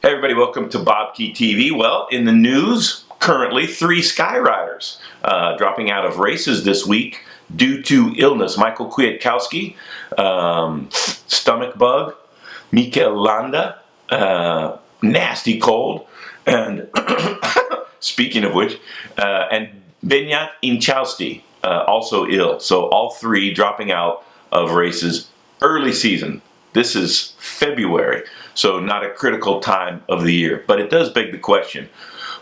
Hey everybody, welcome to BobkeTV. Well, in the news, currently 3 Skyriders dropping out of races this week due to illness. Michael Kwiatkowski, stomach bug, Mikel Landa, nasty cold, and speaking of which, and Benyat Inchausti, also ill. So all 3 dropping out of races early season. This is February, so not a critical time of the year. But it does beg the question,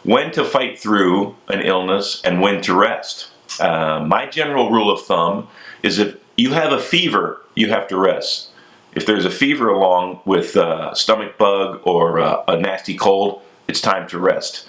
when to fight through an illness and when to rest. My general rule of thumb is if you have a fever, you have to rest. If there's a fever along with a stomach bug or a nasty cold, it's time to rest.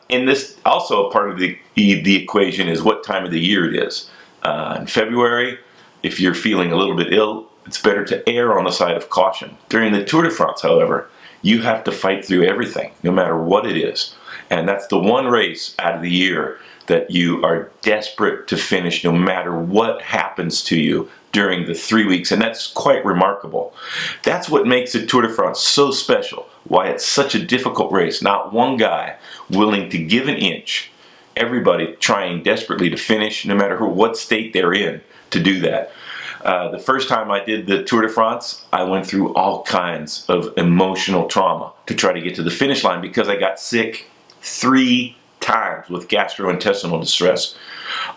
In this, also a part of the equation is what time of the year it is. In February, if you're feeling a little bit ill, it's better to err on the side of caution. During the Tour de France, however, you have to fight through everything, no matter what it is. And that's the one race out of the year that you are desperate to finish no matter what happens to you during the 3 weeks. And that's quite remarkable. That's what makes the Tour de France so special, why it's such a difficult race. Not one guy willing to give an inch. Everybody trying desperately to finish, no matter what state they're in, to do that. The first time I did the Tour de France, I went through all kinds of emotional trauma to try to get to the finish line because I got sick 3 times with gastrointestinal distress.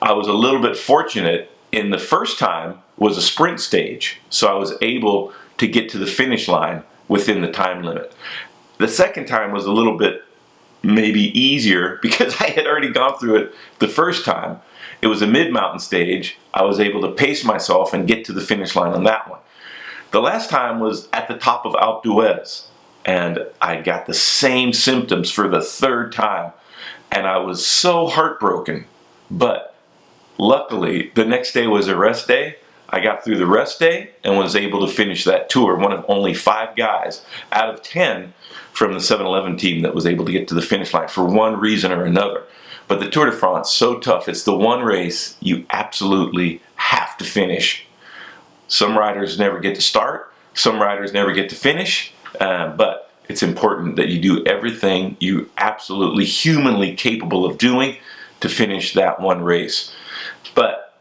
I was a little bit fortunate in the first time was a sprint stage, so I was able to get to the finish line within the time limit. The second time was a little bit maybe easier because I had already gone through it the first time. It was a mid-mountain stage. I was able to pace myself and get to the finish line on that one. The last time was at the top of Alpe d'Huez, and I got the same symptoms for the 3rd time, and I was so heartbroken. But luckily, the next day was a rest day. I got through the rest day and was able to finish that tour, one of only 5 guys out of 10 from the 7-Eleven team that was able to get to the finish line for one reason or another. But the Tour de France, so tough. It's the one race you absolutely have to finish. Some riders never get to start. Some riders never get to finish. But it's important that you do everything you absolutely humanly capable of doing to finish that one race. But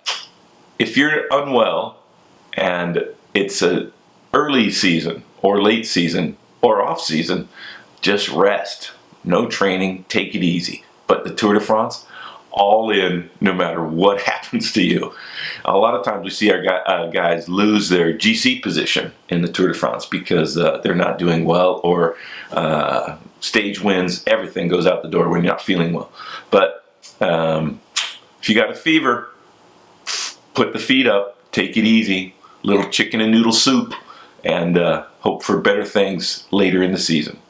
if you're unwell and it's an early season or late season or off season, just rest. No training. Take it easy. But the Tour de France, all in, no matter what happens to you. A lot of times we see our guys lose their GC position in the Tour de France because they're not doing well, or stage wins, everything goes out the door when you're not feeling well. But if you got a fever, put the feet up, take it easy, little chicken and noodle soup, and hope for better things later in the season.